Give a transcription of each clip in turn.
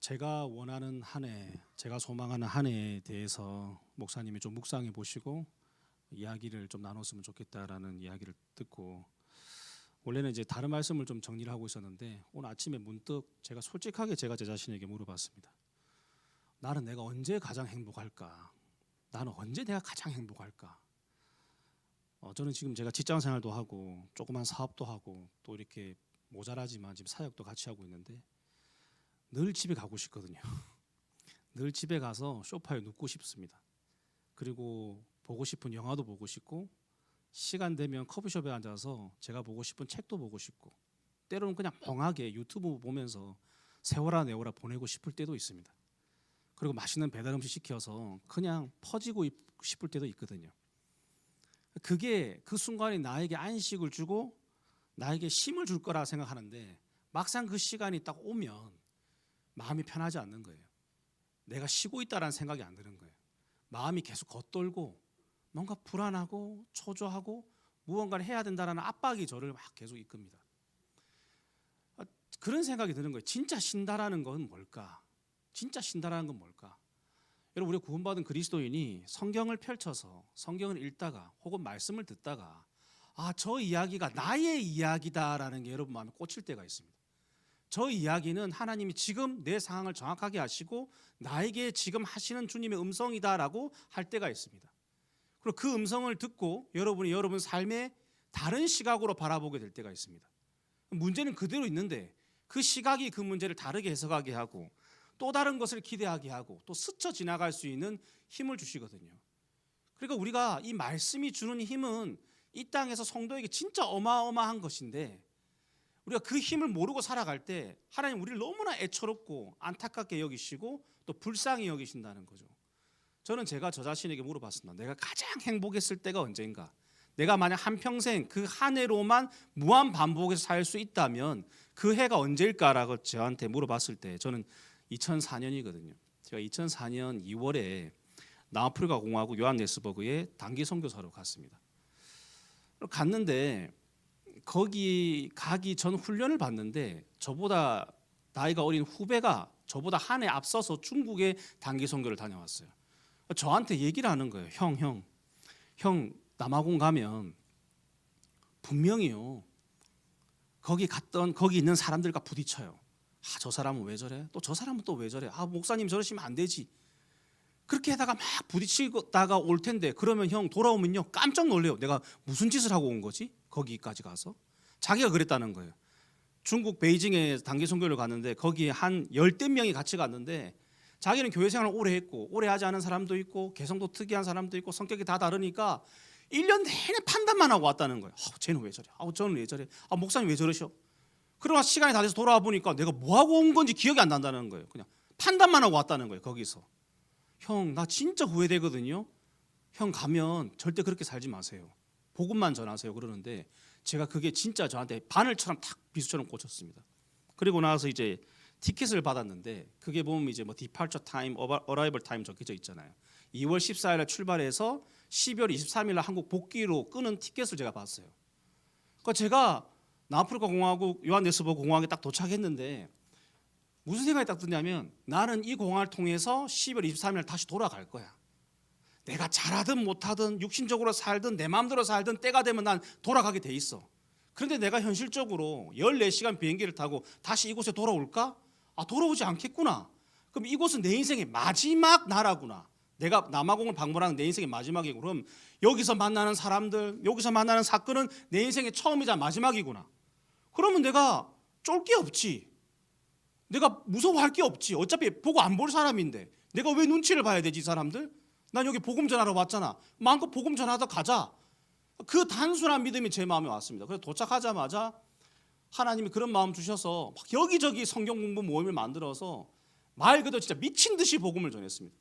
제가 원하는 한 해, 제가 소망하는 한 해에 대해서 목사님이 좀 묵상해 보시고 이야기를 좀 나눴으면 좋겠다라는 이야기를 듣고, 원래는 이제 다른 말씀을 좀 정리를 하고 있었는데 오늘 아침에 문득 제가 솔직하게 제가 제 자신에게 물어봤습니다. 나는 내가 언제 가장 행복할까? 나는 언제 내가 가장 행복할까? 저는 지금 제가 직장 생활도 하고 조그만 사업도 하고 또 이렇게 모자라지만 지금 사역도 같이 하고 있는데 늘 집에 가고 싶거든요. 늘 집에 가서 소파에 눕고 싶습니다. 그리고 보고 싶은 영화도 보고 싶고, 시간 되면 커피숍에 앉아서 제가 보고 싶은 책도 보고 싶고, 때로는 그냥 멍하게 유튜브 보면서 세월아 내월아 보내고 싶을 때도 있습니다. 그리고 맛있는 배달 음식 시켜서 그냥 퍼지고 싶을 때도 있거든요. 그게 그 순간이 나에게 안식을 주고 나에게 힘을 줄 거라 생각하는데, 막상 그 시간이 딱 오면 마음이 편하지 않는 거예요. 내가 쉬고 있다라는 생각이 안 드는 거예요. 마음이 계속 겉돌고 뭔가 불안하고 초조하고 무언가를 해야 된다라는 압박이 저를 막 계속 이끕니다. 그런 생각이 드는 거예요. 진짜 쉰다라는 건 뭘까? 진짜 쉰다라는 건 뭘까? 여러분, 우리가 구원받은 그리스도인이 성경을 펼쳐서 성경을 읽다가 혹은 말씀을 듣다가 저 이야기가 나의 이야기다라는 게 여러분 마음에 꽂힐 때가 있습니다. 저 이야기는 하나님이 지금 내 상황을 정확하게 하시고 나에게 지금 하시는 주님의 음성이다라고 할 때가 있습니다. 그리고 그 음성을 듣고 여러분이 여러분 삶의 다른 시각으로 바라보게 될 때가 있습니다. 문제는 그대로 있는데 그 시각이 그 문제를 다르게 해석하게 하고 또 다른 것을 기대하게 하고 또 스쳐 지나갈 수 있는 힘을 주시거든요. 그러니까 우리가 이 말씀이 주는 힘은 이 땅에서 성도에게 진짜 어마어마한 것인데, 우리가 그 힘을 모르고 살아갈 때 하나님 우리를 너무나 애처롭고 안타깝게 여기시고 또 불쌍히 여기신다는 거죠. 저는 제가 저 자신에게 물어봤습니다. 내가 가장 행복했을 때가 언제인가? 내가 만약 한평생 그 한 해로만 무한 반복해서 살 수 있다면 그 해가 언제일까라고 저한테 물어봤을 때 저는 2004년이거든요. 제가 2004년 2월에 남아프리카 공화국 요하네스버그에 단기 선교사로 갔습니다. 갔는데 거기 가기 전 훈련을 받는데 저보다 나이가 어린 후배가 저보다 한 해 앞서서 중국에 단기 선교를 다녀왔어요. 저한테 얘기를 하는 거예요. 형 남아공 가면 분명히요 거기 있는 사람들과 부딪혀요. 저 사람은 왜 저래? 또 저 사람은 또 왜 저래? 목사님 저러시면 안 되지. 그렇게 하다가 막 부딪히다가 올 텐데, 그러면 형 돌아오면요 깜짝 놀래요. 내가 무슨 짓을 하고 온 거지? 거기까지 가서. 자기가 그랬다는 거예요. 중국 베이징에 단기 선교를 갔는데 거기에 한 열댓 명이 같이 갔는데, 자기는 교회 생활을 오래 했고 오래 하지 않은 사람도 있고 개성도 특이한 사람도 있고 성격이 다 다르니까 1년 내내 판단만 하고 왔다는 거예요. 쟤는 왜 저래? 저는 왜 저래? 목사님 왜 저러셔? 그러나 시간이 다 돼서 돌아와 보니까 내가 뭐 하고 온 건지 기억이 안 난다는 거예요. 그냥 판단만 하고 왔다는 거예요. 거기서. 형, 나 진짜 후회되거든요. 형 가면 절대 그렇게 살지 마세요. 복음만 전하세요. 그러는데 제가 그게 진짜 저한테 바늘처럼 탁 비수처럼 꽂혔습니다. 그리고 나서 이제 티켓을 받았는데 그게 보면 이제 뭐 departure time, arrival time 적혀져 있잖아요. 2월 14일에 출발해서 12월 23일 날 한국 복귀로 끄는 티켓을 제가 봤어요. 그러니까 제가 남아프리카 공화국 요하네스버그 공항에 딱 도착했는데 무슨 생각이 딱 드냐면, 나는 이 공항을 통해서 12월 23일 날 다시 돌아갈 거야. 내가 잘하든 못하든 육신적으로 살든 내 마음대로 살든 때가 되면 난 돌아가게 돼 있어. 그런데 내가 현실적으로 14시간 비행기를 타고 다시 이곳에 돌아올까? 돌아오지 않겠구나. 그럼 이곳은 내 인생의 마지막 나라구나. 내가 남아공을 방문하는 내 인생의 마지막이고, 그럼 여기서 만나는 사람들, 여기서 만나는 사건은 내 인생의 처음이자 마지막이구나. 그러면 내가 쫄 게 없지. 내가 무서워할 게 없지. 어차피 보고 안 볼 사람인데 내가 왜 눈치를 봐야 되지, 이 사람들? 난 여기 복음 전하러 왔잖아. 마음껏 복음 전하다 가자. 그 단순한 믿음이 제 마음에 왔습니다. 그래서 도착하자마자 하나님이 그런 마음 주셔서 막 여기저기 성경 공부 모임을 만들어서 말 그대로 진짜 미친 듯이 복음을 전했습니다.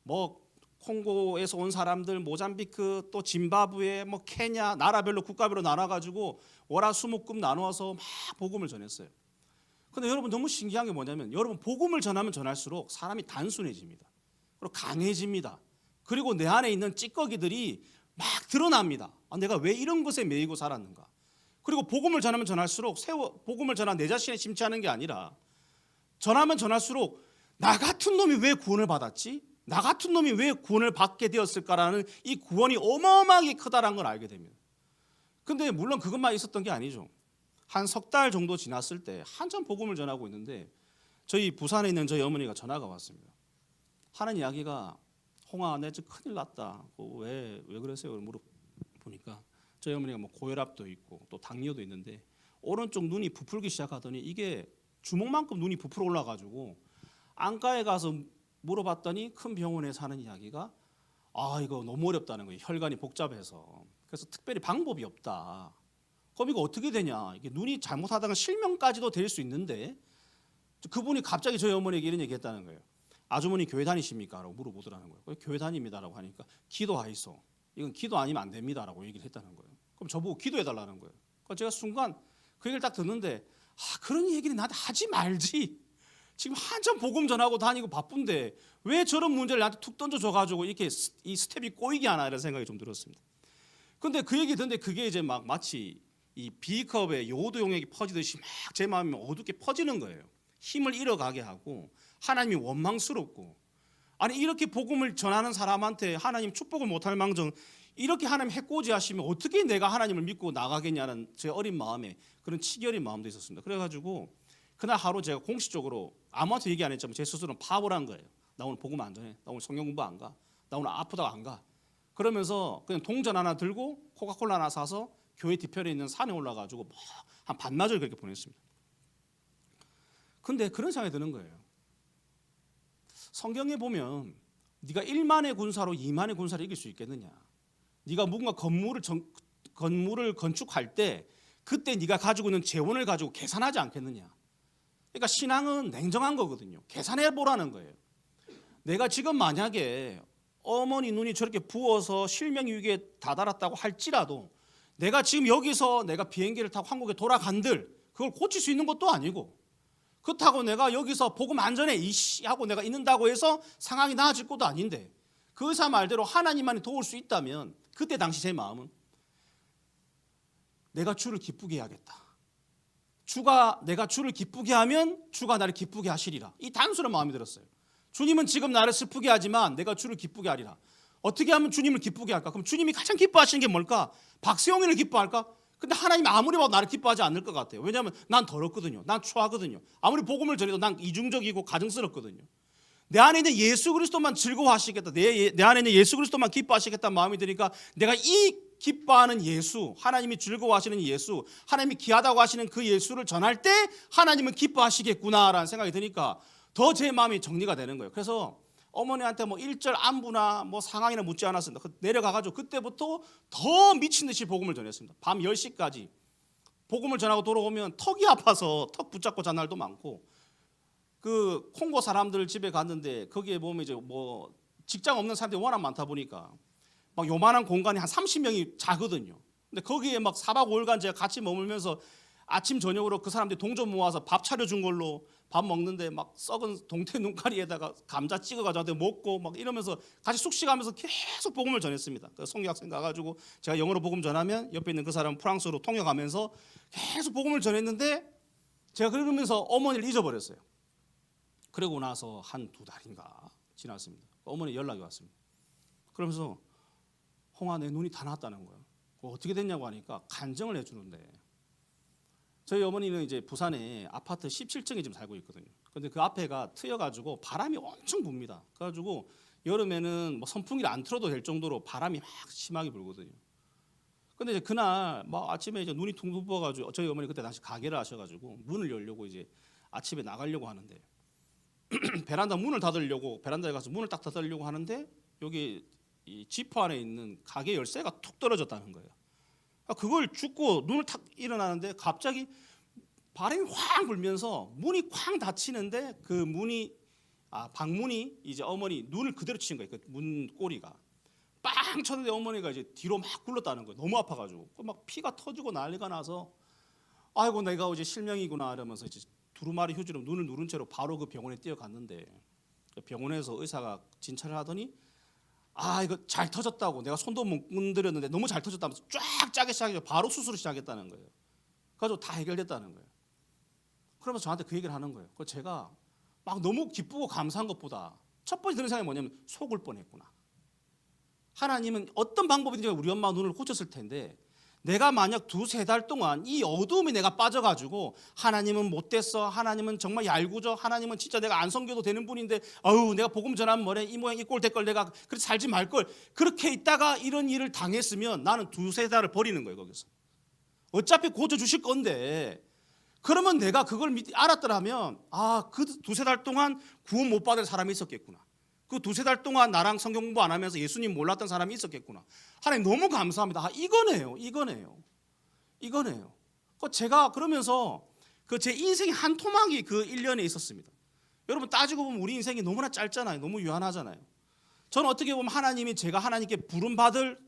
뭐 콩고에서 온 사람들, 모잠비크, 또 짐바브웨, 뭐 케냐, 나라별로 국가별로 나눠가지고 월화수목금 나누어서 막 복음을 전했어요. 근데 여러분 너무 신기한 게 뭐냐면, 여러분 복음을 전하면 전할수록 사람이 단순해집니다. 그리고 강해집니다. 그리고 내 안에 있는 찌꺼기들이 막 드러납니다. 내가 왜 이런 것에 매이고 살았는가. 그리고 복음을 전하면 전할수록 복음을 전한 내 자신에 심취하는 게 아니라 전하면 전할수록 나 같은 놈이 왜 구원을 받았지? 나 같은 놈이 왜 구원을 받게 되었을까라는 이 구원이 어마어마하게 크다라는 걸 알게 됩니다. 근데 물론 그것만 있었던 게 아니죠. 한 석 달 정도 지났을 때 한참 복음을 전하고 있는데 저희 부산에 있는 저희 어머니가 전화가 왔습니다. 하는 이야기가 홍아, 내 지금 큰일 났다. 왜 그러세요? 물어보니까 저희 어머니가 뭐 고혈압도 있고 또 당뇨도 있는데 오른쪽 눈이 부풀기 시작하더니 이게 주먹만큼 눈이 부풀어 올라가지고 안과에 가서 물어봤더니 큰 병원에 사는 이야기가 이거 너무 어렵다는 거예요. 혈관이 복잡해서. 그래서 특별히 방법이 없다. 그럼 이거 어떻게 되냐? 이게 눈이 잘못하다가 실명까지도 될 수 있는데 그분이 갑자기 저희 어머니에게 이런 얘기했다는 거예요. 아주머니 교회 다니십니까? 라고 물어보더라는 거예요. 교회 다닙니다라고 하니까 기도하이소. 이건 기도 아니면 안 됩니다라고 얘기를 했다는 거예요. 그럼 저보고 기도해달라는 거예요. 그래서 제가 순간 그 얘기를 딱 듣는데 그런 얘기를 나한테 하지 말지. 지금 한참 복음 전하고 다니고 바쁜데 왜 저런 문제를 나한테 툭 던져줘가지고 이렇게 이 스텝이 꼬이게 하나 이런 생각이 좀 들었습니다. 근데 그 얘기 듣는데 그게 이제 막 마치 이 B컵의 요도 용액이 퍼지듯이 막 제 마음이 어둡게 퍼지는 거예요. 힘을 잃어가게 하고 하나님이 원망스럽고 아니 이렇게 복음을 전하는 사람한테 하나님 축복을 못할 망정 이렇게 하나님 해코지 하시면 어떻게 내가 하나님을 믿고 나가겠냐는 제 어린 마음에 그런 치결인 마음도 있었습니다. 그래가지고 그날 하루 제가 공식적으로 아무한테 얘기 안 했지만 제 스스로는 파업을 한 거예요. 나 오늘 복음 안 전해. 나 오늘 성경 공부 안 가. 나 오늘 아프다고 안 가. 그러면서 그냥 동전 하나 들고 코카콜라 하나 사서 교회 뒤편에 있는 산에 올라가지고 한 반나절 그렇게 보냈습니다. 근데 그런 생각이 드는 거예요. 성경에 보면 네가 1만의 군사로 2만의 군사를 이길 수 있겠느냐. 네가 뭔가 건물을 건축할 때 그때 네가 가지고 있는 재원을 가지고 계산하지 않겠느냐. 그러니까 신앙은 냉정한 거거든요. 계산해 보라는 거예요. 내가 지금 만약에 어머니 눈이 저렇게 부어서 실명 위기에 다다랐다고 할지라도 내가 지금 여기서 내가 비행기를 타고 한국에 돌아간들 그걸 고칠 수 있는 것도 아니고 그렇다고 내가 여기서 복음 안전해 이씨 하고 내가 있는다고 해서 상황이 나아질 것도 아닌데 그 의사 말대로 하나님만이 도울 수 있다면 그때 당시 제 마음은 내가 주를 기쁘게 해야겠다. 내가 주를 기쁘게 하면 주가 나를 기쁘게 하시리라. 이 단순한 마음이 들었어요. 주님은 지금 나를 슬프게 하지만 내가 주를 기쁘게 하리라. 어떻게 하면 주님을 기쁘게 할까? 그럼 주님이 가장 기뻐하시는 게 뭘까? 박세용이를 기뻐할까? 근데 하나님 아무리 봐도 나를 기뻐하지 않을 것 같아요. 왜냐하면 난 더럽거든요. 난 추하거든요. 아무리 복음을 전해도 난 이중적이고 가증스럽거든요. 내 안에 있는 예수 그리스도만 즐거워하시겠다. 내 안에 있는 예수 그리스도만 기뻐하시겠다는 마음이 드니까 내가 이 기뻐하는 예수, 하나님이 즐거워하시는 예수, 하나님이 귀하다고 하시는 그 예수를 전할 때 하나님은 기뻐하시겠구나라는 생각이 드니까 더 제 마음이 정리가 되는 거예요. 그래서 어머니한테 뭐 1절 안부나 뭐 상황이나 묻지 않았습니다. 내려가가지고 그때부터 더 미친 듯이 복음을 전했습니다. 밤 10시까지 복음을 전하고 돌아오면 턱이 아파서 턱 붙잡고 잔 날도 많고 그 콩고 사람들 집에 갔는데 거기에 보면 이제 뭐 직장 없는 사람들이 워낙 많다 보니까 막 요만한 공간이 한 30명이 자거든요. 근데 거기에 막 4박 5일간 제가 같이 머물면서 아침 저녁으로 그 사람들이 동전 모아서 밥 차려준 걸로 밥 먹는데 막 썩은 동태 눈가리에다가 감자 찍어가지고 먹고 막 이러면서 같이 숙식하면서 계속 복음을 전했습니다. 그 성교 학생 가가지고 제가 영어로 복음 전하면 옆에 있는 그 사람은 프랑스어로 통역하면서 계속 복음을 전했는데 제가 그러면서 어머니를 잊어버렸어요. 그러고 나서 한 2달인가 지났습니다. 어머니 연락이 왔습니다. 그러면서 홍아 내 눈이 다 났다는 거예요. 어떻게 됐냐고 하니까 간증을 해주는데 저희 어머니는 이제 부산에 아파트 17층에 지금 살고 있거든요. 근데 그 앞에가 트여가지고 바람이 엄청 붑니다. 그래가지고 여름에는 뭐 선풍기를 안 틀어도 될 정도로 바람이 막 심하게 불거든요. 근데 이제 그날 막 아침에 이제 눈이 퉁퉁 부어가지고 저희 어머니 그때 다시 가게를 하셔가지고 문을 열려고 이제 아침에 나가려고 하는데 베란다 문을 닫으려고 베란다에 가서 문을 딱 닫으려고 하는데 여기 이 지퍼 안에 있는 가게 열쇠가 툭 떨어졌다는 거예요. 그걸 줍고 눈을 탁 일어나는데 갑자기 바람이 확 불면서 문이 쾅 닫히는데 그 문이 방문이 이제 어머니 눈을 그대로 치는 거예요. 그 문 꼬리가 빵 쳤는데 어머니가 이제 뒤로 막 굴렀다는 거예요. 너무 아파가지고 막 피가 터지고 난리가 나서 아이고 내가 어제 실명이구나 이러면서 이제 두루마리 휴지로 눈을 누른 채로 바로 그 병원에 뛰어갔는데 병원에서 의사가 진찰을 하더니 이거 잘 터졌다고 내가 손도 못 건드렸는데 너무 잘 터졌다면서 쫙 짜게 시작해서 바로 수술을 시작했다는 거예요. 그래서 다 해결됐다는 거예요. 그러면서 저한테 그 얘기를 하는 거예요. 그래서 제가 막 너무 기쁘고 감사한 것보다 첫 번째 드는 생각이 뭐냐면 속을 뻔했구나. 하나님은 어떤 방법이든지 우리 엄마 눈을 고쳤을 텐데 내가 만약 2-3달 동안 이 어두움에 내가 빠져가지고 하나님은 못됐어, 하나님은 정말 얄궂어, 하나님은 진짜 내가 안 섬겨도 되는 분인데 아유 내가 복음 전하면 뭐래, 이 모양 이 꼴 될 걸 내가 그렇게 살지 말걸, 그렇게 있다가 이런 일을 당했으면 나는 2-3달을 버리는 거예요. 거기서 어차피 고쳐주실 건데, 그러면 내가 그걸 알았더라면 그 2-3달 동안 구원 못 받을 사람이 있었겠구나, 그 2-3달 동안 나랑 성경 공부 안 하면서 예수님 몰랐던 사람이 있었겠구나. 하나님 너무 감사합니다. 이거네요. 제가 그러면서 그 제 인생의 한 토막이 그 1년에 있었습니다. 여러분 따지고 보면 우리 인생이 너무나 짧잖아요. 너무 유한하잖아요. 저는 어떻게 보면 하나님이 제가 하나님께 부름받을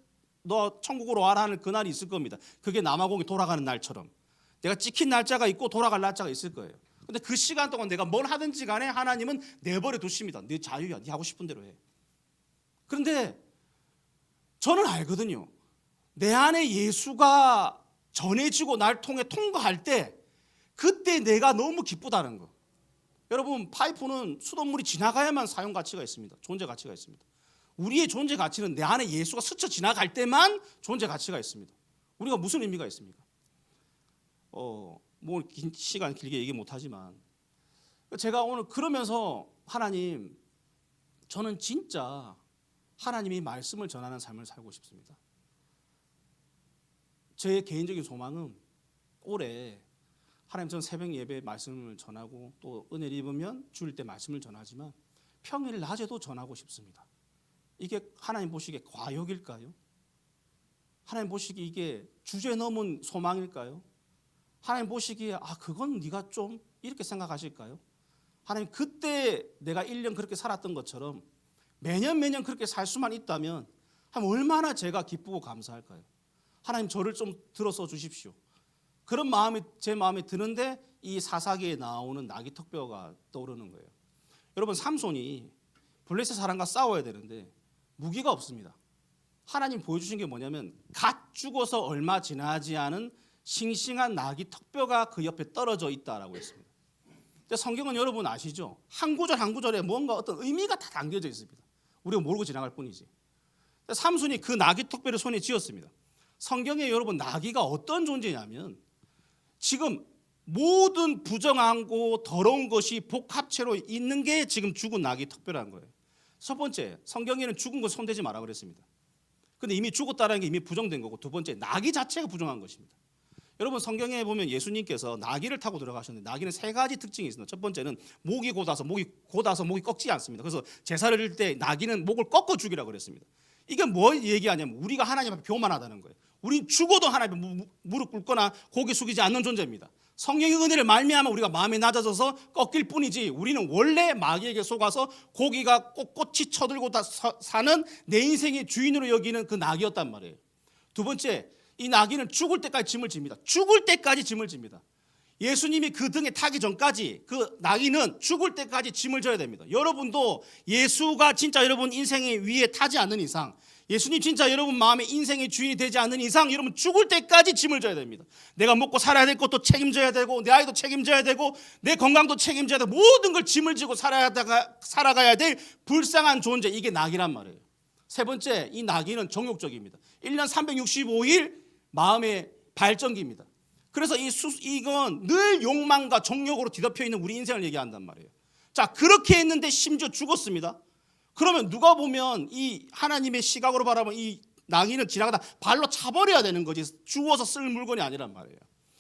너 천국으로 와라 하는 그날이 있을 겁니다. 그게 남아공이 돌아가는 날처럼 내가 찍힌 날짜가 있고 돌아갈 날짜가 있을 거예요. 근데 그 시간 동안 내가 뭘 하든지 간에 하나님은 내버려 두십니다. 네 자유야. 네 하고 싶은 대로 해. 그런데 저는 알거든요. 내 안에 예수가 전해지고 날 통해 통과할 때 그때 내가 너무 기쁘다는 거. 여러분 파이프는 수돗물이 지나가야만 사용 가치가 있습니다. 존재 가치가 있습니다. 우리의 존재 가치는 내 안에 예수가 스쳐 지나갈 때만 존재 가치가 있습니다. 우리가 무슨 의미가 있습니까? 뭐 시간 길게 얘기 못하지만 제가 오늘 그러면서 하나님, 저는 진짜 하나님이 말씀을 전하는 삶을 살고 싶습니다. 제 개인적인 소망은 올해 하나님, 저는 새벽 예배 말씀을 전하고 또 은혜를 입으면 주일 때 말씀을 전하지만 평일 낮에도 전하고 싶습니다. 이게 하나님 보시기에 과욕일까요? 하나님 보시기에 이게 주제 넘은 소망일까요? 하나님 보시기에 그건 네가 좀 이렇게 생각하실까요? 하나님, 그때 내가 1년 그렇게 살았던 것처럼 매년 그렇게 살 수만 있다면 얼마나 제가 기쁘고 감사할까요? 하나님, 저를 좀 들어서 주십시오. 그런 마음이 제 마음에 드는데 이 사사기에 나오는 나귀 턱뼈가 떠오르는 거예요. 여러분, 삼손이 블레셋 사람과 싸워야 되는데 무기가 없습니다. 하나님 보여주신 게 뭐냐면 갓 죽어서 얼마 지나지 않은 싱싱한 나귀 턱뼈가 그 옆에 떨어져 있다라고 했습니다. 근데 성경은 여러분 아시죠? 한 구절 한 구절에 뭔가 어떤 의미가 다 담겨져 있습니다. 우리가 모르고 지나갈 뿐이지. 삼손이 그 나귀 턱뼈를 손에 쥐었습니다. 성경에 여러분 나귀가 어떤 존재냐면 지금 모든 부정하고 더러운 것이 복합체로 있는 게 지금 죽은 나귀 턱뼈라는 거예요. 첫 번째, 성경에는 죽은 거 손대지 마라 그랬습니다. 근데 이미 죽었다는 게 이미 부정된 거고, 두 번째, 나귀 자체가 부정한 것입니다. 여러분 성경에 보면 예수님께서 나귀를 타고 들어가셨는데 나귀는 3가지 특징이 있습니다. 첫 번째는 목이 곧아서 목이 꺾지 않습니다. 그래서 제사를 드릴 때 나귀는 목을 꺾어 죽이라고 그랬습니다. 이게 뭘 얘기하냐면 우리가 하나님 앞에 교만하다는 거예요. 우린 죽어도 하나님 무릎 꿇거나 고개 숙이지 않는 존재입니다. 성령의 은혜를 말미암아 우리가 마음이 낮아져서 꺾일 뿐이지, 우리는 원래 마귀에게 속아서 고기가 꼿꼿이 쳐들고 사는 내 인생의 주인으로 여기는 그 나귀였단 말이에요. 두 번째, 이 나귀는 죽을 때까지 짐을 집니다. 죽을 때까지 짐을 집니다. 예수님이 그 등에 타기 전까지 그 나귀는 죽을 때까지 짐을 져야 됩니다. 여러분도 예수가 진짜 여러분 인생의 위에 타지 않는 이상, 예수님 진짜 여러분 마음의 인생의 주인이 되지 않는 이상 여러분 죽을 때까지 짐을 져야 됩니다. 내가 먹고 살아야 될 것도 책임져야 되고, 내 아이도 책임져야 되고, 내 건강도 책임져야 되고, 모든 걸 짐을 지고 살아가야 될 불쌍한 존재, 이게 나귀란 말이에요. 세 번째, 이 나귀는 정욕적입니다. 1년 365일 마음의 발전기입니다. 그래서 이건 늘 욕망과 정욕으로 뒤덮여 있는 우리 인생을 얘기한단 말이에요. 자, 그렇게 했는데 심지어 죽었습니다. 그러면 누가 보면 이 하나님의 시각으로 바라보면 이 나귀는 지나가다 발로 차버려야 되는 거지, 주워서 쓸 물건이 아니란 말이에요.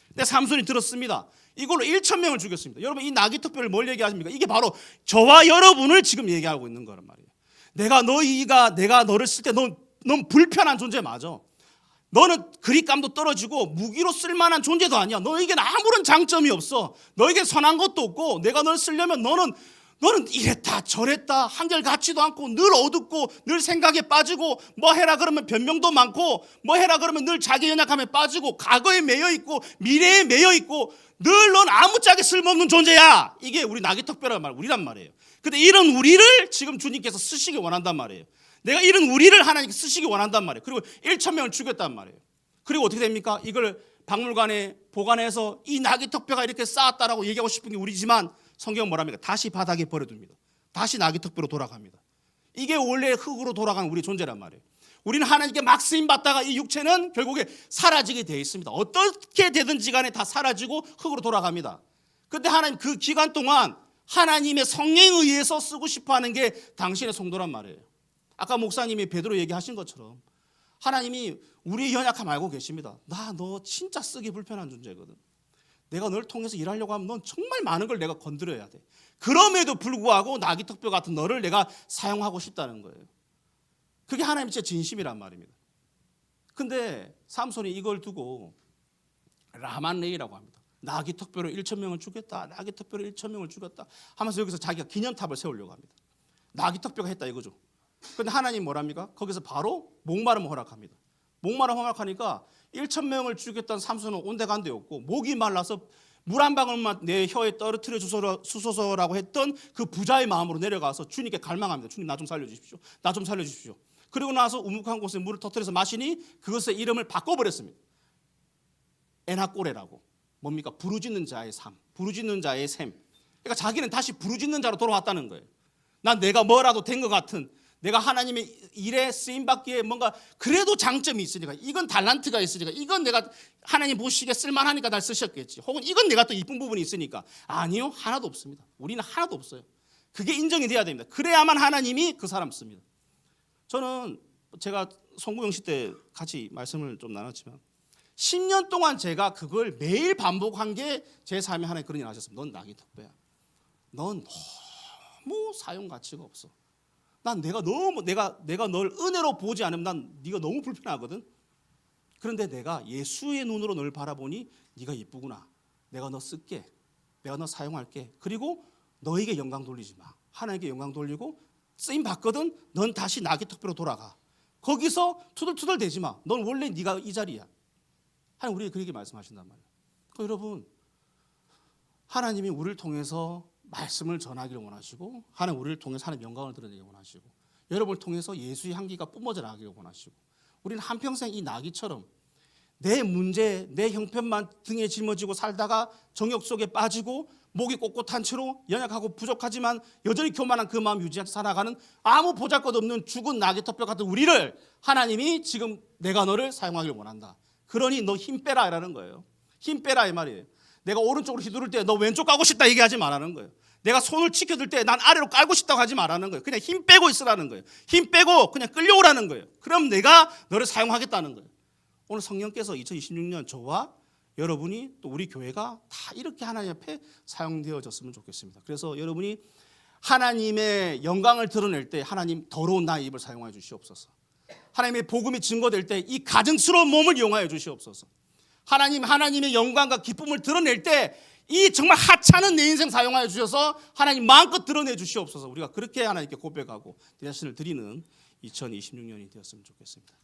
근데 삼손이 들었습니다. 이걸로 1,000명을 죽였습니다. 여러분, 이 나귀 턱뼈를 뭘 얘기하십니까? 이게 바로 저와 여러분을 지금 얘기하고 있는 거란 말이에요. 내가 너를 쓸 때 넌 불편한 존재 맞아. 너는 그립감도 떨어지고 무기로 쓸만한 존재도 아니야. 너에게는 아무런 장점이 없어. 너에게 선한 것도 없고, 내가 너를 쓰려면 너는 이랬다 저랬다 한결같지도 않고 늘 어둡고 늘 생각에 빠지고, 뭐 해라 그러면 변명도 많고, 뭐 해라 그러면 늘 자기 연약함에 빠지고, 과거에 매여 있고 미래에 매여 있고, 늘 넌 아무짝에 쓸모없는 존재야. 이게 우리 나귀 턱뼈란 우리란 말이에요. 근데 이런 우리를 지금 주님께서 쓰시기 원한단 말이에요. 내가 이런 우리를 하나님께 쓰시기 원한단 말이에요. 그리고 1,000명을 죽였단 말이에요. 그리고 어떻게 됩니까? 이걸 박물관에 보관해서 이 나귀 턱뼈가 이렇게 쌓았다라고 얘기하고 싶은 게 우리지만 성경은 뭐랍니까? 다시 바닥에 버려둡니다. 다시 나귀 턱뼈로 돌아갑니다. 이게 원래 흙으로 돌아가는 우리 존재란 말이에요. 우리는 하나님께 막 쓰임받다가 이 육체는 결국에 사라지게 되어 있습니다. 어떻게 되든지 간에 다 사라지고 흙으로 돌아갑니다. 그런데 하나님 그 기간 동안 하나님의 성령에 의해서 쓰고 싶어하는 게 당신의 성도란 말이에요. 아까 목사님이 베드로 얘기하신 것처럼 하나님이 우리의 연약함 알고 계십니다. 나 너 진짜 쓰기 불편한 존재거든. 내가 너를 통해서 일하려고 하면 넌 정말 많은 걸 내가 건드려야 돼. 그럼에도 불구하고 나귀 턱뼈 같은 너를 내가 사용하고 싶다는 거예요. 그게 하나님의 진심이란 말입니다. 근데 삼손이 이걸 두고 라만레이라고 합니다. 나귀 턱뼈로 1,000명을 죽였다. 나귀 턱뼈로 1,000명을 죽였다 하면서 여기서 자기가 기념탑을 세우려고 합니다. 나귀 턱뼈가 했다 이거죠. 그런데 하나님 뭐랍니까? 거기서 바로 목마름을 허락합니다. 목마름 허락하니까 1,000명을 죽였던 삼손은 온데간데 없고 목이 말라서 물 한 방울만 내 혀에 떨어뜨려 주소서라고 했던 그 부자의 마음으로 내려가서 주님께 갈망합니다. 주님 나 좀 살려주십시오. 나 좀 살려주십시오. 그리고 나서 우묵한 곳에 물을 터뜨려서 마시니 그것의 이름을 바꿔버렸습니다. 에나꼬레라고. 뭡니까? 부르짖는 자의 삶, 부르짖는 자의 샘. 그러니까 자기는 다시 부르짖는 자로 돌아왔다는 거예요. 난 내가 뭐라도 된 것 같은, 내가 하나님의 일에 쓰임받기에 뭔가 그래도 장점이 있으니까, 이건 달란트가 있으니까, 이건 내가 하나님 보시기에 쓸만하니까 날 쓰셨겠지, 혹은 이건 내가 또 이쁜 부분이 있으니까. 아니요, 하나도 없습니다. 우리는 하나도 없어요. 그게 인정이 돼야 됩니다. 그래야만 하나님이 그 사람 씁니다. 저는 제가 송구영 씨 때 같이 말씀을 좀 나눴지만 10년 동안 제가 그걸 매일 반복한 게 제 삶에 하나님 그런 일 하셨습니다. 넌 나귀 턱뼈야. 넌 너무 사용 가치가 없어. 난 내가 널 은혜로 보지 않으면 난 네가 너무 불편하거든. 그런데 내가 예수의 눈으로 널 바라보니 네가 예쁘구나. 내가 너 쓸게. 내가 너 사용할게. 그리고 너에게 영광 돌리지 마. 하나님께 영광 돌리고 쓰임 받거든. 넌 다시 나귀 턱뼈로 돌아가. 거기서 투덜투덜 대지 마. 넌 원래 네가 이 자리야. 하나님 우리에게 그렇게 말씀하신단 말이에요. 여러분, 하나님이 우리를 통해서 말씀을 전하기를 원하시고, 하나님 우리를 통해서 하나님 영광을 드러내기를 원하시고, 여러분을 통해서 예수의 향기가 뿜어져 나가기를 원하시고, 우리는 한평생 이 나귀처럼 내 문제, 내 형편만 등에 짊어지고 살다가 정욕 속에 빠지고 목이 꼿꼿한 채로 연약하고 부족하지만 여전히 교만한 그 마음 유지하며 살아가는 아무 보잘것없는 죽은 나귀 턱뼈 같은 우리를 하나님이 지금 내가 너를 사용하기를 원한다. 그러니 너 힘 빼라 라는 거예요. 힘 빼라 이 말이에요. 내가 오른쪽으로 휘두를 때 너 왼쪽 까고 싶다 얘기하지 말라는 거예요. 내가 손을 치켜들 때 난 아래로 깔고 싶다고 하지 말라는 거예요. 그냥 힘 빼고 있으라는 거예요. 힘 빼고 그냥 끌려오라는 거예요. 그럼 내가 너를 사용하겠다는 거예요. 오늘 성령께서 2026년 저와 여러분이 또 우리 교회가 다 이렇게 하나님 앞에 사용되어졌으면 좋겠습니다. 그래서 여러분이 하나님의 영광을 드러낼 때 하나님 더러운 나의 입을 사용하여 주시옵소서. 하나님의 복음이 증거될 때 이 가증스러운 몸을 이용하여 주시옵소서. 하나님의 영광과 기쁨을 드러낼 때 이 정말 하찮은 내 인생 사용하여 주셔서 하나님 마음껏 드러내 주시옵소서. 우리가 그렇게 하나님께 고백하고 내 자신을 드리는 2026년이 되었으면 좋겠습니다.